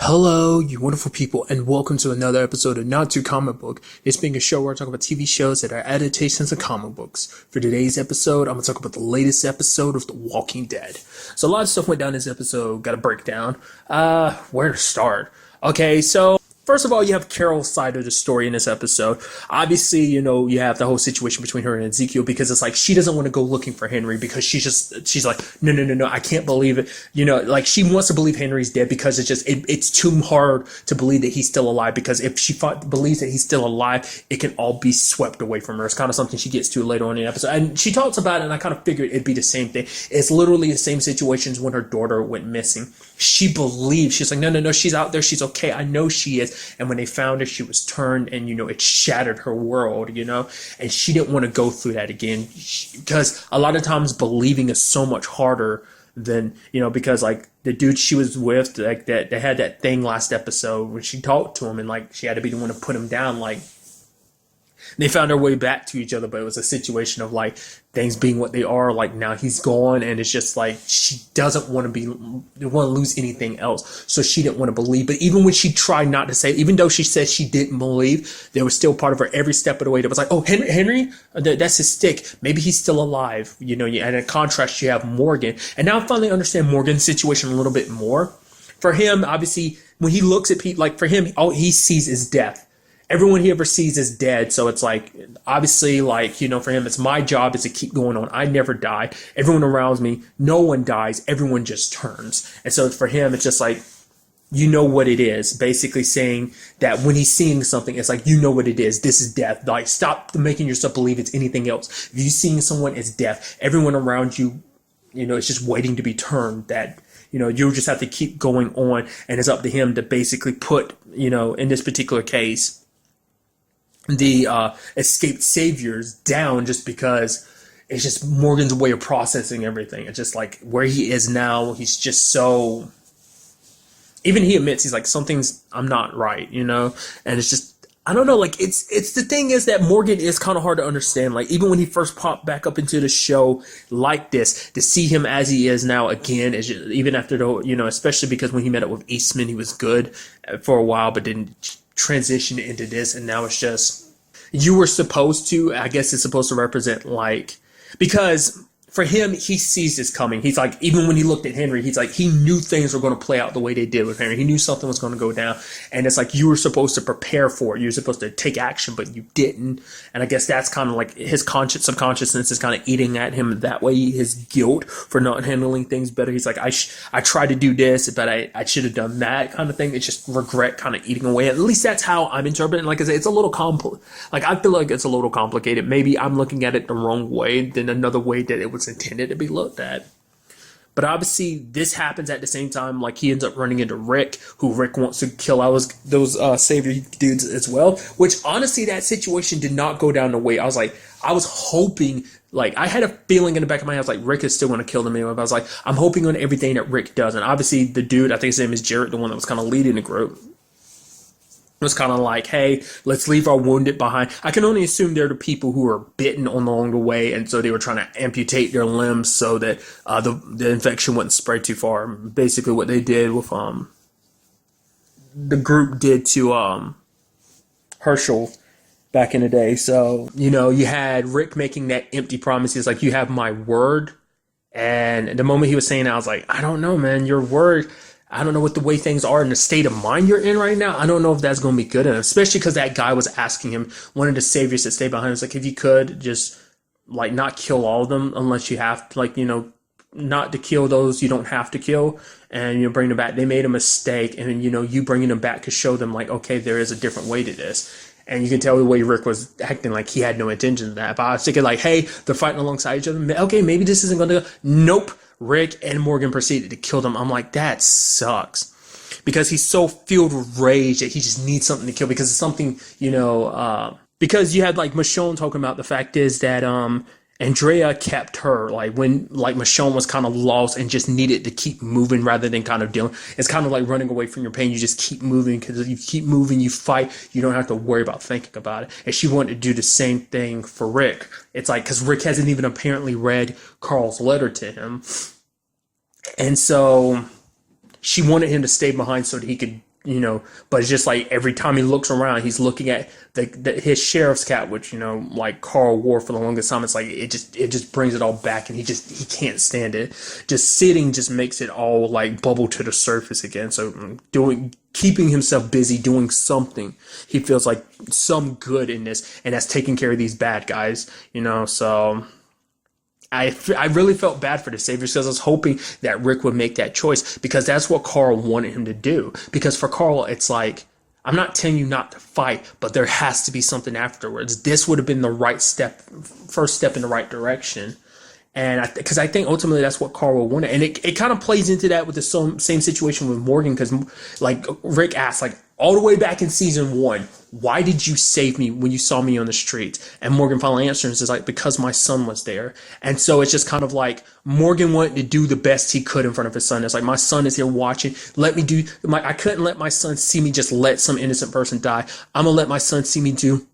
Hello, you wonderful people, and welcome to another episode of Not Too Comic Book. This being a show where I talk about TV shows that are adaptations of comic books. For today's episode, I'm going to talk about the latest episode of The Walking Dead. So a lot of stuff went down this episode, got a breakdown. Where to start? Okay, so first of all, you have Carol's side of the story in this episode. Obviously, you have the whole situation between her and Ezekiel because it's like she doesn't want to go looking for Henry because she's like, no, I can't believe it. Like she wants to believe Henry's dead because it's too hard to believe that he's still alive because if she believes that he's still alive, it can all be swept away from her. It's kind of something she gets to later on in the episode. And she talks about it, and I kind of figured it'd be the same thing. It's literally the same situations when her daughter went missing. She believes, she's like, no, she's out there. She's okay. I know she is. And when they found her, she was turned and, it shattered her world, and she didn't want to go through that again because a lot of times believing is so much harder than, because like the dude she was with, like that, they had that thing last episode when she talked to him and like she had to be the one to put him down. Like they found their way back to each other, but it was a situation of like things being what they are. Like now he's gone, and it's just like she doesn't want to lose anything else, so she didn't want to believe. But even when she tried not to say, even though she said she didn't believe, there was still part of her every step of the way that was like, oh, Henry, that's his stick. Maybe he's still alive. And in contrast, you have Morgan, and now I finally understand Morgan's situation a little bit more. For him, obviously, when he looks at people, like for him, all he sees is death. Everyone he ever sees is dead. So it's like, obviously, like, for him, it's my job is to keep going on. I never die. Everyone around me, no one dies. Everyone just turns. And so for him, it's just like, what it is. Basically saying that when he's seeing something, it's like, what it is. This is death. Like, stop making yourself believe it's anything else. If you're seeing someone, it's death. Everyone around you, it's just waiting to be turned. That, you just have to keep going on. And it's up to him to basically put, in this particular case, the escaped saviors down, just because it's just Morgan's way of processing everything. It's just like where he is now, he's just so, even he admits he's like, I'm not right, and it's just, I don't know, like it's the thing is that Morgan is kind of hard to understand. Like even when he first popped back up into the show like this, to see him as he is now again is just, even after the especially because when he met up with Eastman, he was good for a while, but didn't transition into this, and now it's just, you were supposed to, I guess it's supposed to represent like, because for him, he sees this coming. He's like, even when he looked at Henry, he's like, he knew things were going to play out the way they did with Henry. He knew something was going to go down. And it's like, you were supposed to prepare for it. You were supposed to take action, but you didn't. And I guess that's kind of like his subconsciousness is kind of eating at him that way. His guilt for not handling things better. He's like, I tried to do this, but I should have done that kind of thing. It's just regret kind of eating away. At least that's how I'm interpreting. Like I said, it's a little like I feel like it's a little complicated. Maybe I'm looking at it the wrong way than another way that it was intended to be looked at. But obviously this happens at the same time. Like he ends up running into Rick, who Rick wants to kill those savior dudes as well, which honestly that situation did not go down the way I was hoping. Like I had a feeling in the back of my head, I was like, Rick is still going to kill them anyway. But I was like, I'm hoping on everything that Rick does. And obviously the dude, I think his name is Jarrett, the one that was kind of leading the group, was kind of like, hey, let's leave our wounded behind. I can only assume they're the people who were bitten along the way, and so they were trying to amputate their limbs so that the infection wouldn't spread too far. Basically what they did with the group did to Herschel back in the day. So, you had Rick making that empty promise. He's like, you have my word. And the moment he was saying that, I was like, I don't know, man, your word, I don't know what the way things are in the state of mind you're in right now. I don't know if that's going to be good enough, especially because that guy was asking him, one of the saviors that stayed behind, was like, if you could just like not kill all of them unless you have to, like, not to kill those you don't have to kill, and bring them back. They made a mistake, and you bringing them back could show them like, okay, there is a different way to this. And you can tell the way Rick was acting like he had no intention of that. But I was thinking like, hey, they're fighting alongside each other. Okay, maybe this isn't going to go. Nope. Rick and Morgan proceeded to kill them. I'm like, that sucks. Because he's so filled with rage that he just needs something to kill. Because it's something, because you had like Michonne talking about the fact is that Andrea kept her, like when like Michonne was kind of lost and just needed to keep moving rather than kind of dealing. It's kind of like running away from your pain. You just keep moving, because if you keep moving, you fight. You don't have to worry about thinking about it. And she wanted to do the same thing for Rick. It's like, because Rick hasn't even apparently read Carl's letter to him. And so she wanted him to stay behind so that he could but it's just like every time he looks around, he's looking at his sheriff's cap, which, like Carl wore for the longest time. It's like, it just brings it all back, and he can't stand it. Just sitting just makes it all like bubble to the surface again. So keeping himself busy doing something, he feels like some good in this, and that's taking care of these bad guys, so I really felt bad for the Saviors, because I was hoping that Rick would make that choice, because that's what Carl wanted him to do. Because for Carl, it's like, I'm not telling you not to fight, but there has to be something afterwards. This would have been the first step in the right direction. And because I think ultimately that's what Carl wanted. And it kind of plays into that with the same situation with Morgan, because like Rick asked, like, all the way back in season 1, why did you save me when you saw me on the streets? And Morgan finally answers, is like, because my son was there. And so it's just kind of like Morgan wanted to do the best he could in front of his son. It's like, my son is here watching. I couldn't let my son see me just let some innocent person die. I'm going to let my son see me do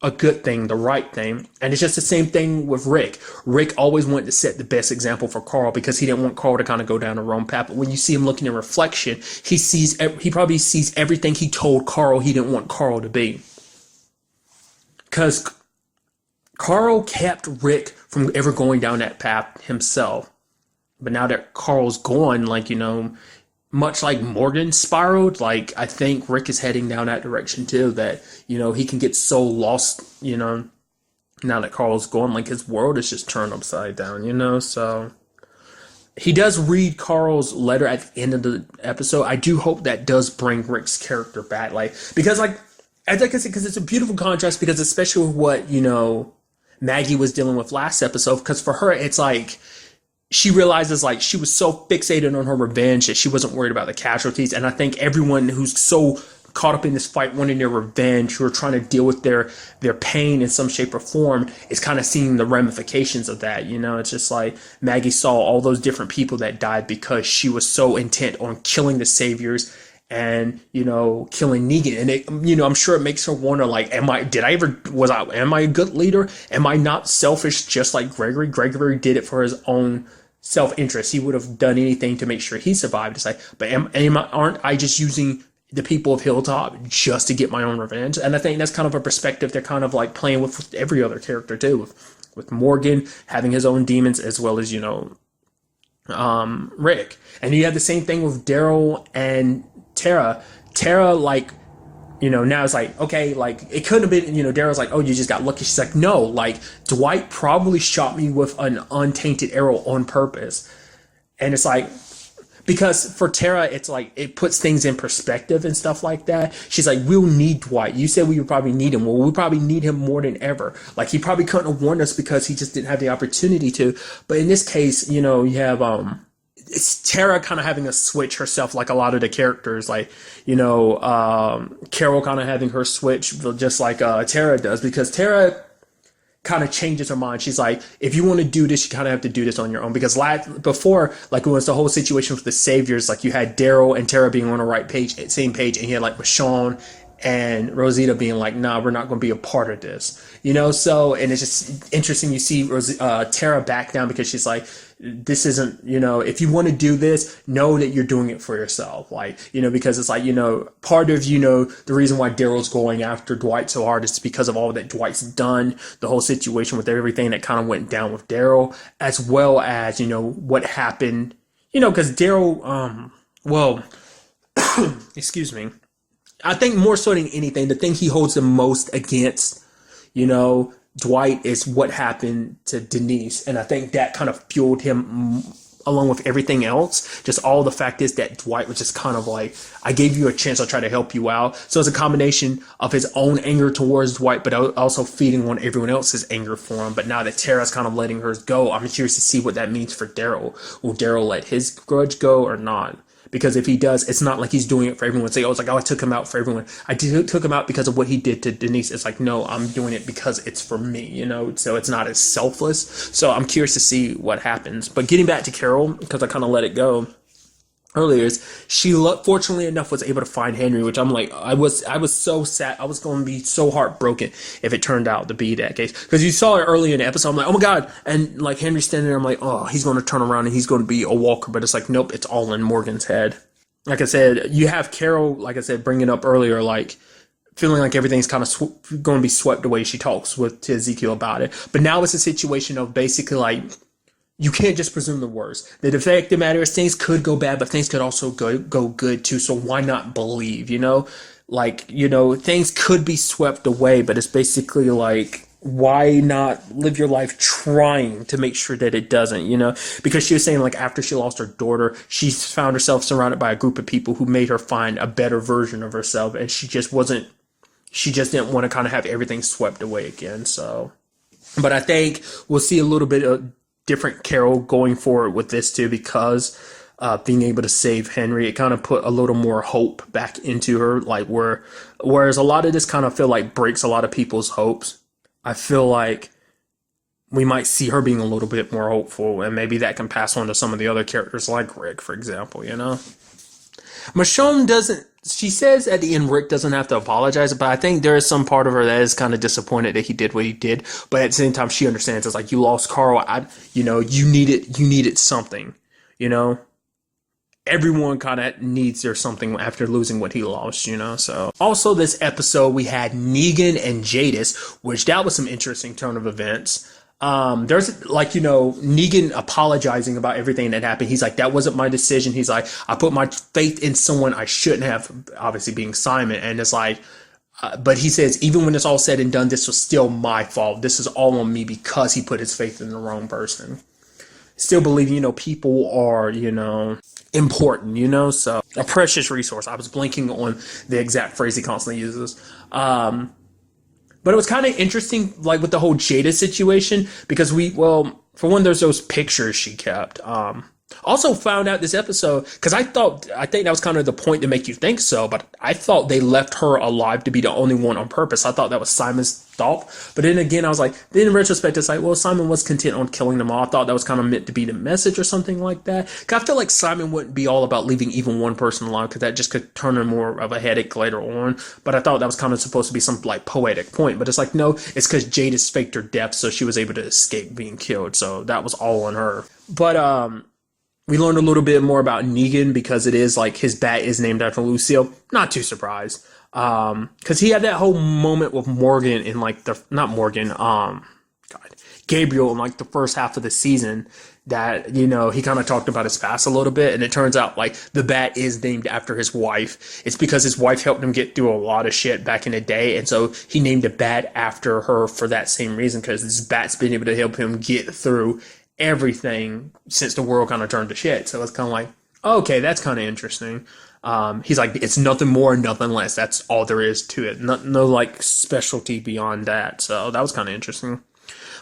a good thing, the right thing. And it's just the same thing with Rick. Rick always wanted to set the best example for Carl, because he didn't want Carl to kind of go down the wrong path. But when you see him looking in reflection, he probably sees everything he told Carl he didn't want Carl to be. Because Carl kept Rick from ever going down that path himself. But now that Carl's gone, like, much like Morgan spiraled, like, I think Rick is heading down that direction too, that, he can get so lost, now that Carl's gone, like, his world is just turned upside down, so he does read Carl's letter at the end of the episode. I do hope that does bring Rick's character back, like, because, like, as I said, because it's a beautiful contrast, because especially with what, Maggie was dealing with last episode, because for her, it's like, she realizes, like, she was so fixated on her revenge that she wasn't worried about the casualties. And I think everyone who's so caught up in this fight, wanting their revenge, who are trying to deal with their pain in some shape or form, is kind of seeing the ramifications of that. It's just like Maggie saw all those different people that died because she was so intent on killing the Saviors and, killing Negan. And it, I'm sure it makes her wonder, like, am I a good leader? Am I not selfish just like Gregory? Gregory did it for his own self-interest. He would have done anything to make sure he survived. It's like, but aren't I just using the people of Hilltop just to get my own revenge? And I think that's kind of a perspective they're kind of like playing with every other character too, with Morgan having his own demons, as well as, Rick. And you have the same thing with Daryl and Tara, like, now it's like, okay, like, it couldn't have been, Daryl's like, oh, you just got lucky. She's like, no, like, Dwight probably shot me with an untainted arrow on purpose. And it's like, because for Tara, it's like, it puts things in perspective and stuff like that. She's like, we'll need Dwight. You said we would probably need him. Well, we probably need him more than ever. Like, he probably couldn't have warned us because he just didn't have the opportunity to. But in this case, you have, it's Tara kind of having a switch herself, like a lot of the characters, like, Carol kind of having her switch, just like Tara does, because Tara kind of changes her mind. She's like, if you want to do this, you kind of have to do this on your own. Because before, like, it was the whole situation with the Saviors, like, you had Daryl and Tara being on the same page, and you had, like, Michonne and Rosita being like, nah, we're not going to be a part of this, so, and it's just interesting. You see Tara back down, because she's like, this isn't, if you want to do this, know that you're doing it for yourself. Like, because it's like, part of, the reason why Daryl's going after Dwight so hard is because of all that Dwight's done, the whole situation with everything that kind of went down with Daryl, as well as, what happened, because Daryl, excuse me. I think more so than anything, the thing he holds the most against, Dwight, is what happened to Denise. And I think that kind of fueled him, along with everything else. Just all the fact is that Dwight was just kind of like, I gave you a chance, I'll try to help you out. So it's a combination of his own anger towards Dwight, but also feeding on everyone else's anger for him. But now that Tara's kind of letting hers go, I'm curious to see what that means for Daryl. Will Daryl let his grudge go or not? Because if he does, it's not like he's doing it for everyone. Say, I took him out for everyone. I took him out because of what he did to Denise. It's like, no, I'm doing it because it's for me, So it's not as selfless. So I'm curious to see what happens. But getting back to Carol, because I kind of let it go earlier, is she fortunately enough was able to find Henry, which I'm like, I was so sad. I was going to be so heartbroken if it turned out to be that case, because you saw it early in the episode. I'm like, oh my god, and like Henry's standing there, I'm like, oh, he's going to turn around and he's going to be a walker, but it's like, nope, it's all in Morgan's head. like I said, you have Carol, like I said, bringing up earlier, like feeling like everything's kind of going to be swept away. She talks to Ezekiel about it. But now it's a situation of basically like, you can't just presume the worst. The fact of the matter is things could go bad, but things could also go good too. So why not believe, Like, things could be swept away, but it's basically like, why not live your life trying to make sure that it doesn't, Because she was saying, like, after she lost her daughter, she found herself surrounded by a group of people who made her find a better version of herself, and she just didn't want to kind of have everything swept away again. So, but I think we'll see a little bit of different Carol going forward with this too, because being able to save Henry, it kind of put a little more hope back into her, like whereas a lot of this kind of feel like breaks a lot of people's hopes. I feel like we might see her being a little bit more hopeful, and maybe that can pass on to some of the other characters like Rick, for example, Michonne doesn't, she says at the end Rick doesn't have to apologize, but I think there is some part of her that is kind of disappointed that he did what he did. But at the same time, she understands. It's like, you lost Carl. You needed something, Everyone kind of needs their something after losing what he lost, So also this episode, we had Negan and Jadis, which that was some interesting turn of events. There's like, Negan apologizing about everything that happened. He's like, that wasn't my decision. He's like, I put my faith in someone I shouldn't have, obviously being Simon. And it's like, but he says, even when it's all said and done, this was still my fault. This is all on me because he put his faith in the wrong person. Still believing, people are, important, so a precious resource. I was blanking on the exact phrase he constantly uses. But it was kind of interesting, like with the whole Jada situation, because for one, there's those pictures she kept. Also found out this episode, because I think that was kind of the point to make you think so, but I thought they left her alive to be the only one on purpose. I thought that was Simon's thought. But then again, I was like, then in retrospect, it's like, well, Simon was content on killing them all. I thought that was kind of meant to be the message or something like that. Because I feel like Simon wouldn't be all about leaving even one person alive, because that just could turn in more of a headache later on. But I thought that was kind of supposed to be some like poetic point. But it's like, no, it's because Jadis faked her death, so she was able to escape being killed. So that was all on her. But we learned a little bit more about Negan, because it is like his bat is named after Lucille. Not too surprised. Because he had that whole moment with Morgan in like Gabriel in like the first half of the season, that, he kind of talked about his past a little bit. And it turns out like the bat is named after his wife. It's because his wife helped him get through a lot of shit back in the day. And so he named the bat after her for that same reason, because this bat's been able to help him get through everything since the world kind of turned to shit. So it's kind of like, okay, that's kind of interesting. He's like, it's nothing more, nothing less. That's all there is to it. No like specialty beyond that. So that was kind of interesting.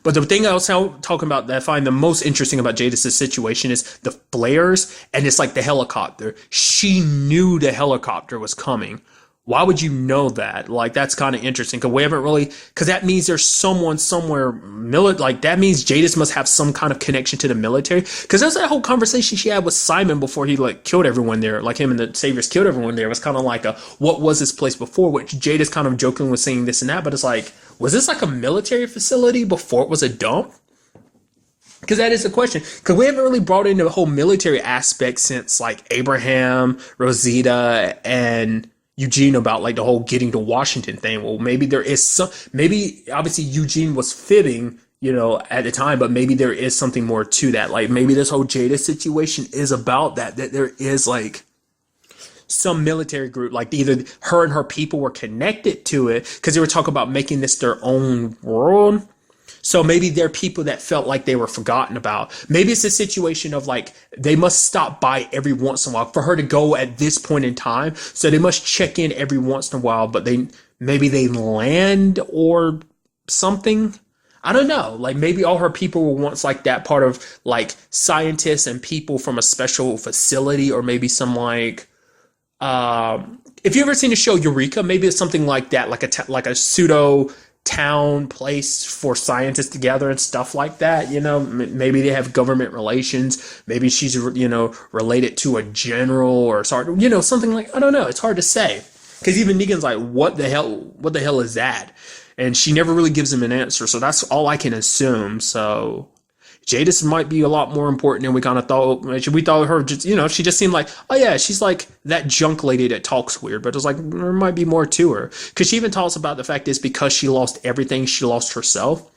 But the thing I was talking about that I find the most interesting about Jadis' situation is the flares, and it's like the helicopter. She knew the helicopter was coming. Why would you know that? Like, that's kind of interesting, because we haven't really, because that means there's someone somewhere, like, that means Jadis must have some kind of connection to the military, because there's that whole conversation she had with Simon before he, like, killed everyone there, like, him and the Saviors killed everyone there. It was kind of like what was this place before, which Jadis kind of jokingly was saying this and that, but it's like, was this like a military facility before it was a dump? Because that is the question. Because we haven't really brought in the whole military aspect since, like, Abraham, Rosita, and Eugene about like the whole getting to Washington thing. Well, maybe there is maybe obviously Eugene was fibbing, at the time, but maybe there is something more to that. Like maybe this whole Jada situation is about that there is like some military group, like either her and her people were connected to it, because they were talking about making this their own world. So maybe there are people that felt like they were forgotten about. Maybe it's a situation of like, they must stop by every once in a while for her to go at this point in time. So they must check in every once in a while, but maybe they land or something. I don't know. Like maybe all her people were once like that part of like scientists and people from a special facility, or maybe some like, if you ever seen the show Eureka, maybe it's something like that, like a pseudo town place for scientists together and stuff like that. Maybe they have government relations. Maybe she's related to a general or something like, I don't know. It's hard to say, because even Negan's like, what the hell is that? And she never really gives him an answer. So that's all I can assume. So Jadis might be a lot more important than we kind of thought. We thought her just, she just seemed like, oh yeah, she's like that junk lady that talks weird, but it was like, there might be more to her. Because she even talks about the fact is because she lost everything, she lost herself.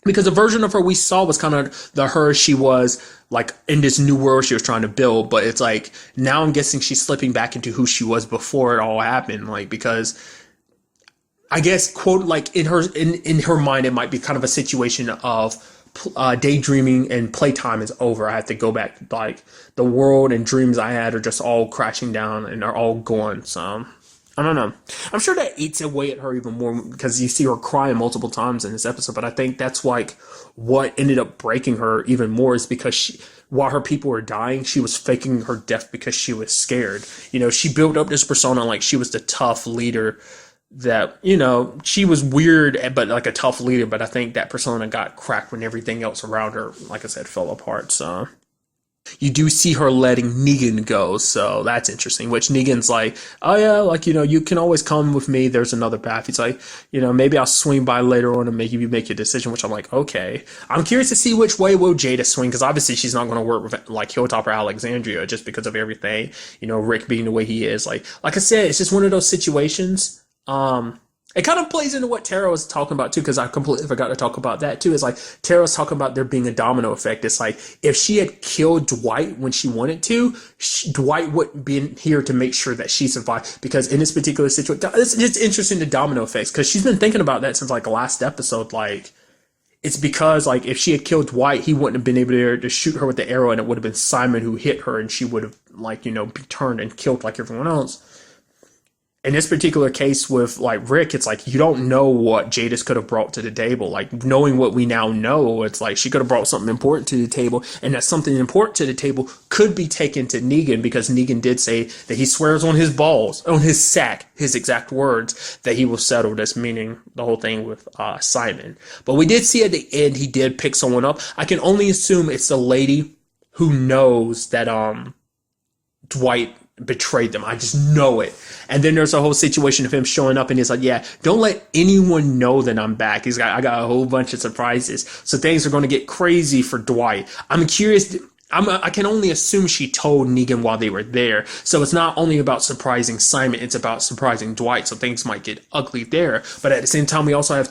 Because the version of her we saw was kind of the her she was like in this new world she was trying to build. But it's like now I'm guessing she's slipping back into who she was before it all happened. Like, because I guess, quote, like in her mind, it might be kind of a situation of daydreaming and playtime is over. I have to go back. Like the world and dreams I had are just all crashing down and are all gone. So I don't know. I'm sure that eats away at her even more because you see her crying multiple times in this episode. But I think that's like what ended up breaking her even more is because while her people were dying, she was faking her death because she was scared. She built up this persona like she was the tough leader that, she was weird, but like a tough leader. But I think that persona got cracked when everything else around her, like I said, fell apart. So you do see her letting Negan go. So that's interesting, which Negan's like, oh yeah, like, you can always come with me. There's another path. He's like, maybe I'll swing by later on and make you make your decision, which I'm like, okay. I'm curious to see which way will Jada swing. Cause obviously she's not going to work with like Hilltop or Alexandria just because of everything, Rick being the way he is. Like I said, it's just one of those situations. It kind of plays into what Tara was talking about too, because I completely forgot to talk about that too. It's like Tara was talking about there being a domino effect. It's like if she had killed Dwight when she wanted to, Dwight wouldn't be here to make sure that she survived. Because in this particular situation, it's interesting the domino effects, because she's been thinking about that since like last episode. Like it's because like if she had killed Dwight, he wouldn't have been able to shoot her with the arrow, and it would have been Simon who hit her, and she would have like be turned and killed like everyone else. In this particular case with like Rick, it's like you don't know what Jadis could have brought to the table. Like knowing what we now know, it's like she could have brought something important to the table, and that something important to the table could be taken to Negan, because Negan did say that he swears on his balls, on his sack, his exact words, that he will settle this, meaning the whole thing with Simon. But we did see at the end he did pick someone up. I can only assume it's the lady who knows that Dwight betrayed them. I just know it. And then there's a whole situation of him showing up and he's like, yeah, don't let anyone know that I'm back. I got a whole bunch of surprises. So things are going to get crazy for Dwight. I'm curious. I can only assume she told Negan while they were there. So it's not only about surprising Simon, it's about surprising Dwight. So things might get ugly there. But at the same time, we also have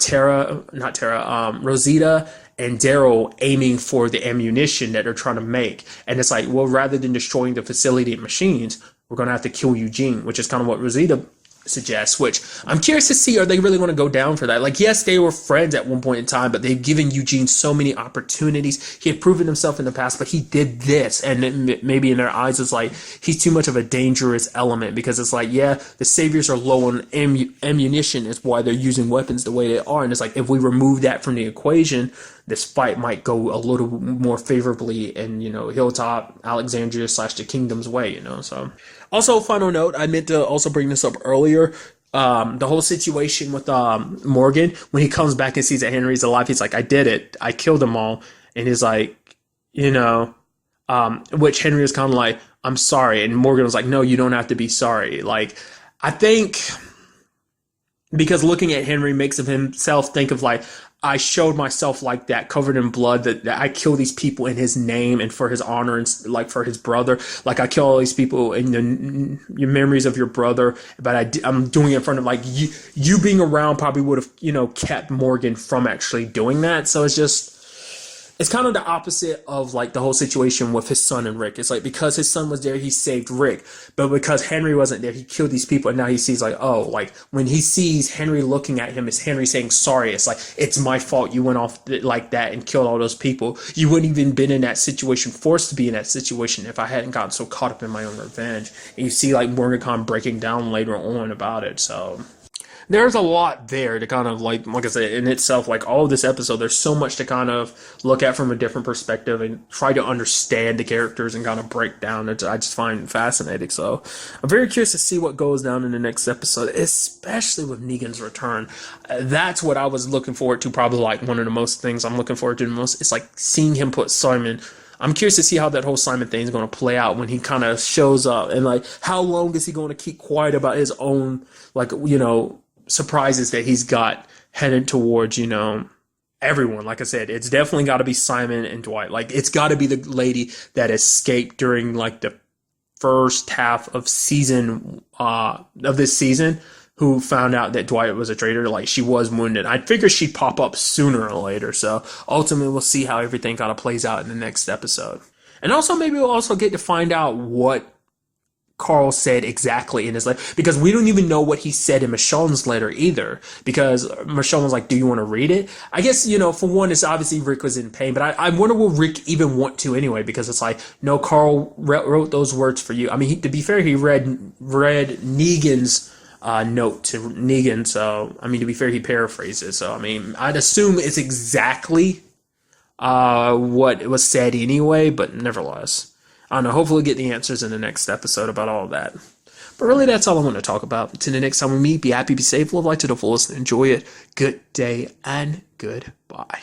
Rosita and Daryl aiming for the ammunition that they're trying to make. And it's like, well, rather than destroying the facility and machines, we're going to have to kill Eugene, which is kind of what Rosita suggests, which I'm curious to see, are they really going to go down for that? Like, yes, they were friends at one point in time, but they've given Eugene so many opportunities. He had proven himself in the past, but he did this. And maybe in their eyes, it's like, he's too much of a dangerous element, because it's like, yeah, the Saviors are low on ammunition is why they're using weapons the way they are. And it's like, if we remove that from the equation, this fight might go a little more favorably in, Hilltop, Alexandria / the Kingdom's way, So also, final note, I meant to also bring this up earlier. The whole situation with Morgan, when he comes back and sees that Henry's alive, he's like, I did it. I killed them all. And he's like, which Henry was kind of like, I'm sorry. And Morgan was like, no, you don't have to be sorry. Like, I think because looking at Henry makes of himself think of like, I showed myself like that, covered in blood, that I kill these people in his name and for his honor, and like for his brother. Like I kill all these people in your memories of your brother, but I'm doing it in front of like you being around probably would have, kept Morgan from actually doing that. So it's kind of the opposite of like the whole situation with his son and Rick. It's like, because his son was there, he saved Rick, but because Henry wasn't there, he killed these people. And now he sees like, oh, like when he sees Henry looking at him, it's Henry saying sorry. It's like, it's my fault you went off like that and killed all those people. You wouldn't even been in that situation, forced to be in that situation, if I hadn't gotten so caught up in my own revenge. And you see like Morgan breaking down later on about it. So there's a lot there to kind of like I said, in itself, like all of this episode, there's so much to kind of look at from a different perspective and try to understand the characters and kind of break down. I just find fascinating. So I'm very curious to see what goes down in the next episode, especially with Negan's return. That's what I was looking forward to. Probably like one of the most things I'm looking forward to the most. It's like seeing him put Simon. I'm curious to see how that whole Simon thing is going to play out when he kind of shows up, and like how long is he going to keep quiet about his own, like, surprises that he's got headed towards, everyone. Like I said, it's definitely got to be Simon and Dwight. Like, it's got to be the lady that escaped during like the first half of this season, who found out that Dwight was a traitor. Like, she was wounded. I figure she'd pop up sooner or later. So ultimately, we'll see how everything kind of plays out in the next episode. And also, maybe we'll also get to find out what Carl said exactly in his letter, because we don't even know what he said in Michonne's letter either, because Michonne was like, do you want to read it? I guess, for one, it's obviously Rick was in pain, but I wonder will Rick even want to anyway, because it's like, no, Carl wrote those words for you. I mean, to be fair, he read Negan's note to Negan, so, I mean, to be fair, he paraphrased it, so, I mean, I'd assume it's exactly what was said anyway, but nevertheless. I don't know, hopefully we'll get the answers in the next episode about all of that. But really, that's all I want to talk about. Until the next time we meet, be happy, be safe, live life to the fullest, and enjoy it. Good day and goodbye.